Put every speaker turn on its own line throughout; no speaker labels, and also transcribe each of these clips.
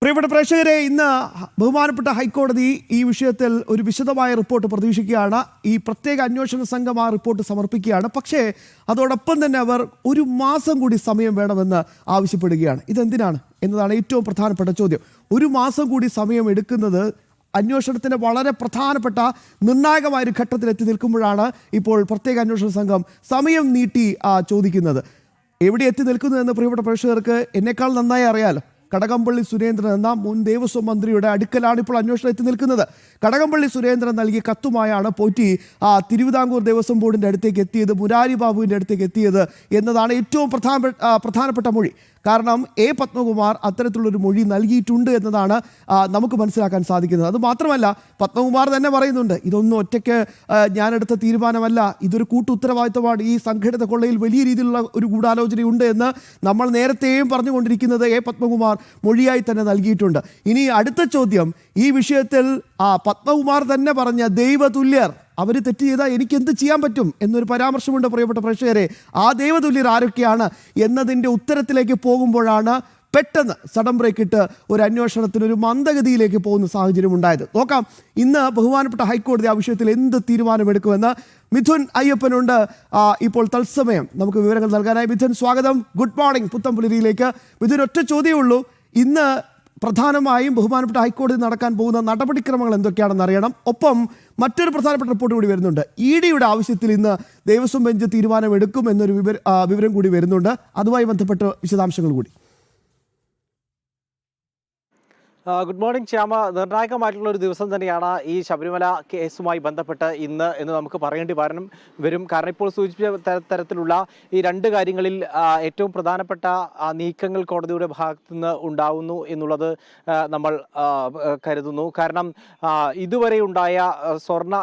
പ്രിയപ്പെട്ട പ്രേക്ഷകരെ, ഇന്ന് ബഹുമാനപ്പെട്ട ഹൈക്കോടതി ഈ വിഷയത്തിൽ ഒരു വിശദമായ റിപ്പോർട്ട് പ്രതീക്ഷിക്കുകയാണ്. ഈ പ്രത്യേക അന്വേഷണ സംഘം ആ റിപ്പോർട്ട് സമർപ്പിക്കുകയാണ്. പക്ഷേ അതോടൊപ്പം തന്നെ അവർ ഒരു മാസം കൂടി സമയം വേണമെന്ന് ആവശ്യപ്പെടുകയാണ്. ഇതെന്തിനാണ് എന്നതാണ് ഏറ്റവും പ്രധാനപ്പെട്ട ചോദ്യം. ഒരു മാസം കൂടി സമയം എടുക്കുന്നത് അന്വേഷണത്തിന് വളരെ പ്രധാനപ്പെട്ട നിർണായകമായ ഒരു ഘട്ടത്തിലെത്തി നിൽക്കുമ്പോഴാണ് ഇപ്പോൾ പ്രത്യേക അന്വേഷണ സംഘം സമയം നീട്ടി ചോദിക്കുന്നത്. എവിടെ എത്തി നിൽക്കുന്നു എന്ന് പ്രിയപ്പെട്ട പ്രേക്ഷകർക്ക് എന്നെക്കാൾ നന്നായി അറിയാലോ. കടകംപള്ളി സുരേന്ദ്രൻ എന്ന മുൻ ദേവസ്വം മന്ത്രിയുടെ അടുക്കലാണ് ഇപ്പോൾ അന്വേഷണം എത്തി നിൽക്കുന്നത്. കടകംപള്ളി സുരേന്ദ്രൻ നൽകിയ കത്തുമായാണ് പോറ്റി തിരുവിതാംകൂർ ദേവസ്വം ബോർഡിൻ്റെ അടുത്തേക്ക് എത്തിയത്, മുരാരി ബാബുവിൻ്റെ അടുത്തേക്ക് എത്തിയത് എന്നതാണ് ഏറ്റവും പ്രധാനപ്പെട്ട മൊഴി. കാരണം പത്മകുമാർ അത്തരത്തിലുള്ളൊരു മൊഴി നൽകിയിട്ടുണ്ട് എന്നതാണ് നമുക്ക് മനസ്സിലാക്കാൻ സാധിക്കുന്നത്. അതുമാത്രമല്ല, പത്മകുമാർ തന്നെ പറയുന്നുണ്ട്, ഇതൊന്നും ഒറ്റയ്ക്ക് ഞാനെടുത്ത തീരുമാനമല്ല, ഇതൊരു കൂട്ടുത്തരവാദിത്തമാണ്, ഈ സംഘടിത കൊള്ളയിൽ വലിയ രീതിയിലുള്ള ഒരു ഗൂഢാലോചനയുണ്ട് എന്ന് നമ്മൾ നേരത്തെയും പറഞ്ഞുകൊണ്ടിരിക്കുന്നത് പത്മകുമാർ മൊഴിയായി തന്നെ നൽകിയിട്ടുണ്ട്. ഇനി അടുത്ത ചോദ്യം, ഈ വിഷയത്തിൽ പത്മകുമാർ തന്നെ പറഞ്ഞ ദൈവതുല്യർ, അവർ തെറ്റ് ചെയ്താൽ എനിക്ക് എന്ത് ചെയ്യാൻ പറ്റും എന്നൊരു പരാമർശമുണ്ട്. പ്രിയപ്പെട്ട പ്രേക്ഷകരെ, ആ ദൈവതുല്യർ ആരൊക്കെയാണ് എന്നതിൻ്റെ ഉത്തരത്തിലേക്ക് പോകുമ്പോഴാണ് പെട്ടെന്ന് സഡൻ ബ്രേക്ക് ഇട്ട് ഒരു അന്വേഷണത്തിനൊരു മന്ദഗതിയിലേക്ക് പോകുന്ന സാഹചര്യം ഉണ്ടായത്. നോക്കാം ഇന്ന് ബഹുമാനപ്പെട്ട ഹൈക്കോടതി ആ വിഷയത്തിൽ എന്ത് തീരുമാനമെടുക്കുമെന്ന്. മിഥുൻ അയ്യപ്പനുണ്ട് ഇപ്പോൾ തത്സമയം നമുക്ക് വിവരങ്ങൾ നൽകാനായി. മിഥുൻ, സ്വാഗതം. Good morning പുത്തംപുലരിയിലേക്ക്. മിഥുൻ, ഒറ്റ ചോദ്യമേ ഉള്ളൂ. ഇന്ന് പ്രധാനമായും ബഹുമാനപ്പെട്ട ഹൈക്കോടതി നടക്കാൻ പോകുന്ന നടപടിക്രമങ്ങൾ എന്തൊക്കെയാണെന്ന് അറിയണം. ഒപ്പം മറ്റൊരു പ്രധാനപ്പെട്ട റിപ്പോർട്ട് കൂടി വരുന്നുണ്ട്. ഡിയുടെ ആവശ്യത്തിൽ ഇന്ന് ദേവസ്വം ബെഞ്ച് തീരുമാനമെടുക്കും എന്നൊരു വിവരം കൂടി വരുന്നുണ്ട്. അതുമായി ബന്ധപ്പെട്ട വിശദാംശങ്ങൾ കൂടി.
Good morning Shyama. നിർണായകമായിട്ടുള്ള ഒരു ദിവസം തന്നെയാണ് ഈ ശബരിമല കേസുമായി ബന്ധപ്പെട്ട് ഇന്ന് എന്ന് നമുക്ക് പറയേണ്ടി വരും. കാരണം ഇപ്പോൾ സൂചിപ്പിച്ച തരത്തിലുള്ള ഈ രണ്ട് കാര്യങ്ങളിൽ ഏറ്റവും പ്രധാനപ്പെട്ട നീക്കങ്ങൾ കോടതിയുടെ ഭാഗത്തു നിന്ന് ഉണ്ടാവുന്നു എന്നുള്ളത് നമ്മൾ കരുതുന്നു. കാരണം ഇതുവരെ ഉണ്ടായ സ്വർണ്ണ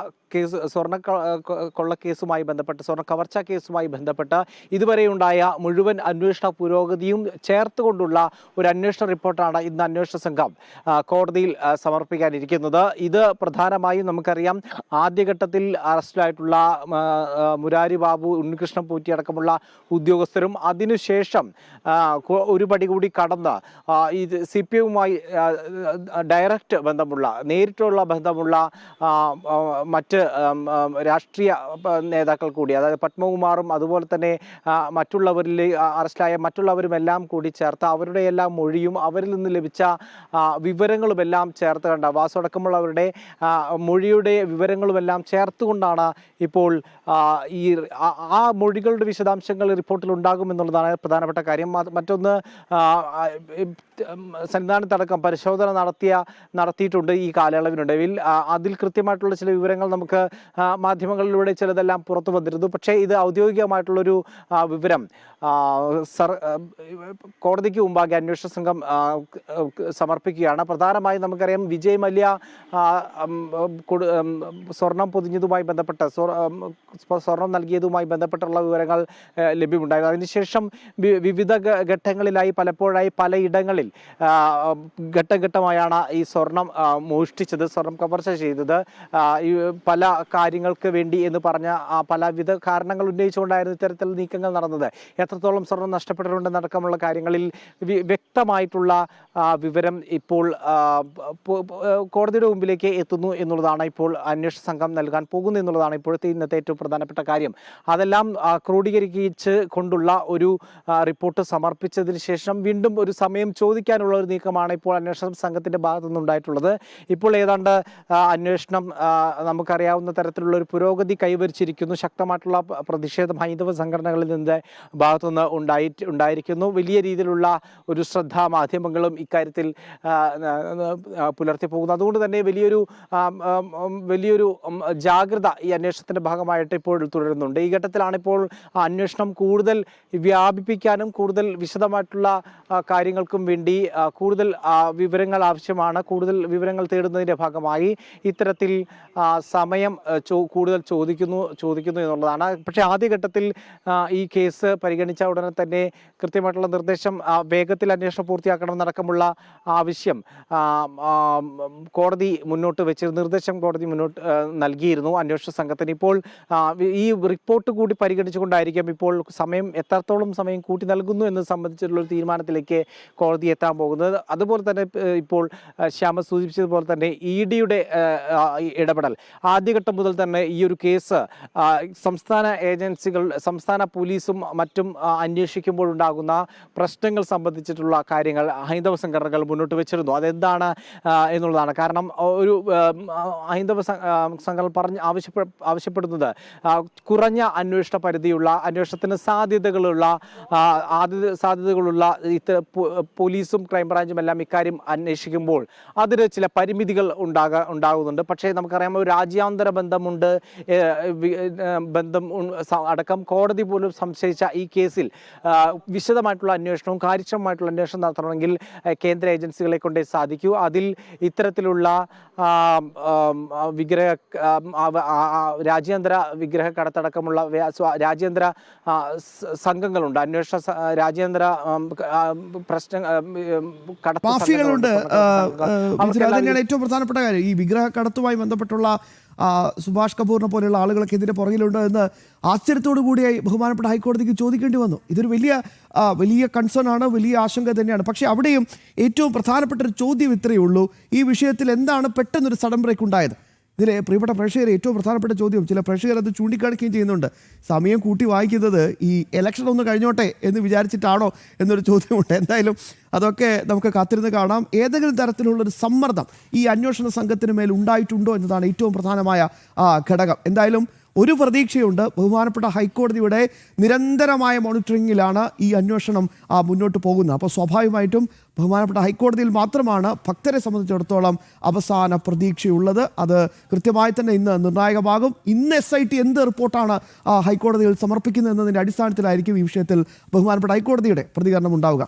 കൊള്ളക്കേസുമായി ബന്ധപ്പെട്ട്, സ്വർണ്ണ കവർച്ച കേസുമായി ബന്ധപ്പെട്ട് ഇതുവരെയുണ്ടായ മുഴുവൻ അന്വേഷണ പുരോഗതിയും ചേർത്തുകൊണ്ടുള്ള ഒരു അന്വേഷണ റിപ്പോർട്ടാണ് ഇന്ന് അന്വേഷണ സംഘം കോടതിയിൽ സമർപ്പിക്കാനിരിക്കുന്നത്. ഇത് പ്രധാനമായും നമുക്കറിയാം, ആദ്യഘട്ടത്തിൽ അറസ്റ്റിലായിട്ടുള്ള മുരാരി ബാബു, ഉണ്ണികൃഷ്ണൻ പോറ്റി അടക്കമുള്ള ഉദ്യോഗസ്ഥരും അതിനുശേഷം ഒരു പടി കൂടി കടന്ന് ഈ CPI-യുമായി ഡയറക്റ്റ് ബന്ധമുള്ള, നേരിട്ടുള്ള ബന്ധമുള്ള മറ്റ് രാഷ്ട്രീയ നേതാക്കൾ കൂടി, അതായത് പത്മകുമാറും അതുപോലെ തന്നെ മറ്റുള്ളവരിൽ അറസ്റ്റിലായ മറ്റുള്ളവരുമെല്ലാം കൂടി ചേർത്ത് അവരുടെ എല്ലാം മൊഴിയും അവരിൽ നിന്ന് ലഭിച്ച വിവരങ്ങളുമെല്ലാം ചേർത്ത് കണ്ട വാസടക്കമുള്ളവരുടെ മൊഴിയുടെ വിവരങ്ങളുമെല്ലാം ചേർത്തുകൊണ്ടാണ് ഇപ്പോൾ ഈ മൊഴികളുടെ വിശദാംശങ്ങൾ റിപ്പോർട്ടിൽ ഉണ്ടാകുമെന്നുള്ളതാണ് പ്രധാനപ്പെട്ട കാര്യം. മറ്റൊന്ന്, സന്നിധാനത്തടക്കം പരിശോധന നടത്തിയിട്ടുണ്ട് ഈ കാലയളവിനുടവിൽ. അതിൽ കൃത്യമായിട്ടുള്ള ചില വിവരങ്ങൾ നമുക്ക് മാധ്യമങ്ങളിലൂടെ ചിലതെല്ലാം പുറത്തു വന്നിരുന്നു. പക്ഷേ ഇത് ഔദ്യോഗികമായിട്ടുള്ളൊരു വിവരം കോടതിക്ക് മുമ്പാകെ അന്വേഷണ സംഘം സമർപ്പിക്കുകയാണ്. പ്രധാനമായും നമുക്കറിയാം, വിജയ് മല്യ സ്വർണം പൊതിഞ്ഞതുമായി ബന്ധപ്പെട്ട്, സ്വർണം നൽകിയതുമായി ബന്ധപ്പെട്ടുള്ള വിവരങ്ങൾ ലഭ്യമുണ്ടായിരുന്നു. അതിനുശേഷം വിവിധ ഘട്ടങ്ങളിലായി പലപ്പോഴായി പലയിടങ്ങളിൽ ഘട്ടം ഘട്ടമായാണ് ഈ സ്വർണം മോഷ്ടിച്ചത്, സ്വർണം കവർച്ച ചെയ്തത്. പല കാര്യങ്ങൾക്ക് വേണ്ടി എന്ന് പറഞ്ഞ പലവിധ കാരണങ്ങൾ ഉന്നയിച്ചുകൊണ്ടായിരുന്നു ഇത്തരത്തിൽ നീക്കങ്ങൾ നടന്നത്. എത്രത്തോളം സ്വർണം നഷ്ടപ്പെട്ടിട്ടുണ്ടെന്നടക്കമുള്ള കാര്യങ്ങളിൽ വ്യക്തമായിട്ടുള്ള വിവരം ഇപ്പോൾ കോടതിയുടെ മുമ്പിലേക്ക് എത്തുന്നു എന്നുള്ളതാണ് ഇപ്പോൾ അന്വേഷണ സംഘം നൽകാൻ പോകുന്നു എന്നുള്ളതാണ് ഇപ്പോഴത്തെ ഇന്നത്തെ ഏറ്റവും പ്രധാനപ്പെട്ട കാര്യം. അതെല്ലാം ക്രോഡീകരിച്ച് കൊണ്ടുള്ള ഒരു റിപ്പോർട്ട് സമർപ്പിച്ചതിന് ശേഷം വീണ്ടും ഒരു സമയം ചോദിക്കാനുള്ള ഒരു നീക്കമാണ് ഇപ്പോൾ അന്വേഷണ സംഘത്തിൻ്റെ ഭാഗത്തു നിന്നുണ്ടായിട്ടുള്ളത്. ഇപ്പോൾ ഏതാണ്ട് അന്വേഷണം നമുക്കറിയാവുന്ന തരത്തിലുള്ള ഒരു പുരോഗതി കൈവരിച്ചിരിക്കുന്നു. ശക്തമായിട്ടുള്ള പ്രതിഷേധം ഹൈന്ദവ സംഘടനകളിൽ നിന്ന് ഭാഗത്തുനിന്ന് ഉണ്ടായിരിക്കുന്നു. വലിയ രീതിയിലുള്ള ഒരു ശ്രദ്ധ മാധ്യമങ്ങളും ഇക്കാര്യത്തിൽ പുലർത്തി പോകുന്നു. അതുകൊണ്ട് തന്നെ വലിയൊരു ജാഗ്രത ഈ അന്വേഷണത്തിൻ്റെ ഭാഗമായിട്ട് ഇപ്പോൾ തുടരുന്നുണ്ട്. ഈ ഘട്ടത്തിലാണ് ഇപ്പോൾ അന്വേഷണം കൂടുതൽ വ്യാപിപ്പിക്കാനും കൂടുതൽ വിശദമായിട്ടുള്ള കാര്യങ്ങൾക്കും വേണ്ടി കൂടുതൽ വിവരങ്ങൾ ആവശ്യമാണ്. കൂടുതൽ വിവരങ്ങൾ തേടുന്നതിൻ്റെ ഭാഗമായി ഇത്തരത്തിൽ സമയം കൂടുതൽ ചോദിക്കുന്നു എന്നുള്ളതാണ്. പക്ഷേ ആദ്യഘട്ടത്തിൽ ഈ കേസ് പരിഗണിച്ച ഉടനെ തന്നെ കൃത്യമായിട്ടുള്ള നിർദ്ദേശം വേഗത്തിൽ അന്വേഷണം പൂർത്തിയാക്കണമെന്നടക്കമുള്ള ആവശ്യം കോടതി മുന്നോട്ട് വെച്ച് നിർദ്ദേശം കോടതി മുന്നോട്ട് നൽകിയിരുന്നു അന്വേഷണ സംഘത്തിന്. ഇപ്പോൾ ഈ റിപ്പോർട്ട് കൂടി പരിഗണിച്ചുകൊണ്ടായിരിക്കും ഇപ്പോൾ എത്രത്തോളം സമയം കൂട്ടി നൽകുന്നു എന്നത് സംബന്ധിച്ചിട്ടുള്ള ഒരു തീരുമാനത്തിലേക്ക് കോടതി എത്താൻ പോകുന്നത്. അതുപോലെ തന്നെ ഇപ്പോൾ ശ്യാമ സൂചിപ്പിച്ചതുപോലെ തന്നെ EDയുടെ ഇടപെടൽ ആദ്യഘട്ടം മുതൽ തന്നെ ഈ ഒരു കേസ് സംസ്ഥാന ഏജൻസികൾ, സംസ്ഥാന പോലീസും മറ്റും അന്വേഷിക്കുമ്പോഴുണ്ടാകുന്ന പ്രശ്നങ്ങൾ സംബന്ധിച്ചിട്ടുള്ള കാര്യങ്ങൾ ഹൈന്ദവ സംഘടനകൾ മുന്നോട്ട് വെച്ചിരുന്നു. അതെന്താണ് എന്നുള്ളതാണ്. കാരണം ഒരു ഹൈന്ദവ സംഘടന ആവശ്യപ്പെടുന്നത് കുറഞ്ഞ അന്വേഷണ പരിധിയുള്ള, അന്വേഷണത്തിന് സാധ്യതകളുള്ള പോലീസും ക്രൈംബ്രാഞ്ചും എല്ലാം ഇക്കാര്യം അന്വേഷിക്കുമ്പോൾ അതിന് ചില പരിമിതികൾ ഉണ്ടാകുന്നുണ്ട്. പക്ഷേ നമുക്കറിയാം ഒരു രാജ്യാന്തര ബന്ധമുണ്ട്, അടക്കം കോടതി പോലും സംശയിച്ച ഈ കേസിൽ വിശദമായിട്ടുള്ള അന്വേഷണവും കാര്യക്ഷമമായിട്ടുള്ള അന്വേഷണം നടത്തണമെങ്കിൽ കേന്ദ്ര ഏജൻസികളെ കൊണ്ടേ സാധിക്കൂ. അതിൽ ഇത്തരത്തിലുള്ള രാജ്യാന്തര വിഗ്രഹ കടത്തടക്കമുള്ള രാജ്യാന്തര സംഘങ്ങളുണ്ട്, അന്വേഷണ രാജ്യാന്തര
മാഫിയകളുണ്ട്. തന്നെയാണ് ഏറ്റവും പ്രധാനപ്പെട്ട കാര്യം. ഈ വിഗ്രഹ കടത്തുമായി ബന്ധപ്പെട്ടുള്ള സുഭാഷ് കപൂറിനെ പോലെയുള്ള ആളുകളൊക്കെ ഇതിന്റെ പുറകിലുണ്ട് എന്ന് ആശ്ചര്യത്തോടു കൂടിയായി ബഹുമാനപ്പെട്ട ഹൈക്കോടതിക്ക് ചോദിക്കേണ്ടി വന്നു. ഇതൊരു വലിയ കൺസേൺ ആണ്, വലിയ ആശങ്ക തന്നെയാണ്. പക്ഷേ അവിടെയും ഏറ്റവും പ്രധാനപ്പെട്ട ഒരു ചോദ്യം ഇത്രയേ ഉള്ളൂ, ഈ വിഷയത്തിൽ എന്താണ് പെട്ടെന്നൊരു സഡൻ ബ്രേക്ക് ഉണ്ടായത്? ഇതിലെ പ്രിയപ്പെട്ട പ്രേക്ഷകരെ ഏറ്റവും പ്രധാനപ്പെട്ട ചോദ്യം, ചില പ്രേക്ഷകർ അത് ചൂണ്ടിക്കാണിക്കുകയും ചെയ്യുന്നുണ്ട്, സമയം കൂട്ടി വായിക്കുന്നത് ഈ ഇലക്ഷൻ ഒന്ന് കഴിഞ്ഞോട്ടെ എന്ന് വിചാരിച്ചിട്ടാണോ എന്നൊരു ചോദ്യമുണ്ട്. എന്തായാലും അതൊക്കെ നമുക്ക് കാത്തിരുന്ന് കാണാം. ഏതെങ്കിലും തരത്തിലുള്ളൊരു സമ്മർദ്ദം ഈ അന്വേഷണ സംഘത്തിന് മേൽ ഉണ്ടായിട്ടുണ്ടോ എന്നതാണ് ഏറ്റവും പ്രധാനമായ ഘടകം. എന്തായാലും ഒരു പ്രതീക്ഷയുണ്ട്, ബഹുമാനപ്പെട്ട ഹൈക്കോടതിയുടെ നിരന്തരമായ മോണിറ്ററിങ്ങിലാണ് ഈ അന്വേഷണം മുന്നോട്ട് പോകുന്നത്. അപ്പോൾ സ്വാഭാവികമായിട്ടും ബഹുമാനപ്പെട്ട ഹൈക്കോടതിയിൽ മാത്രമാണ് ഭക്തരെ സംബന്ധിച്ചിടത്തോളം അവസാന പ്രതീക്ഷയുള്ളത്. അത് കൃത്യമായി തന്നെ ഇന്ന് നിർണായകമാകും. ഇന്ന് SIT എന്ത് റിപ്പോർട്ടാണ് ഹൈക്കോടതിയിൽ സമർപ്പിക്കുന്നത് എന്നതിൻ്റെ അടിസ്ഥാനത്തിലായിരിക്കും ഈ വിഷയത്തിൽ ബഹുമാനപ്പെട്ട ഹൈക്കോടതിയുടെ പ്രതികരണം ഉണ്ടാവുക.